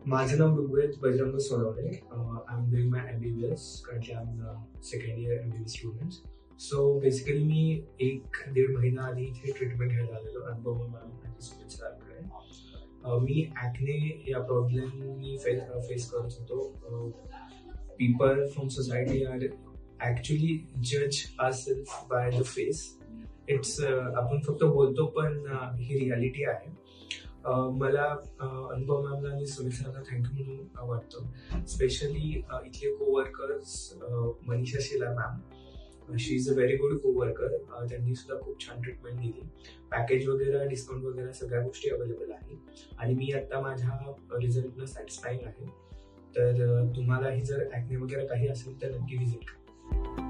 माझं नाव Rigved Bajrang Sonawane. I am doing my MBBS. Currently I am second year MBBS student. So basically मी 1-1.5 महिना आधी इथे ट्रीटमेंट घ्यायला आलेलो अनुभव मॅम आणि सुमित सरांकडे. मी ॲक्ने या प्रॉब्लेमनी फेस करत होतो. People from society are actually जज ourselves by the face. It's आपण फक्त बोलतो पण ही रियालिटी आहे. मला अनुभव मॅमला आणि सुमित सरांना थँक्यू म्हणून वाटतं. स्पेशली इथले coworkers Manisha Shila ma'am, she is a very good coworker. त्यांनी सुद्धा खूप छान ट्रीटमेंट दिली. पॅकेज वगैरे, डिस्काउंट वगैरे सगळ्या गोष्टी अवेलेबल आहेत आणि मी आता माझ्या रिझल्टनं सॅटिस्फाईंग आहे. तर तुम्हालाही जर ॲक्ने वगैरे काही असेल तर नक्की व्हिजिट करा.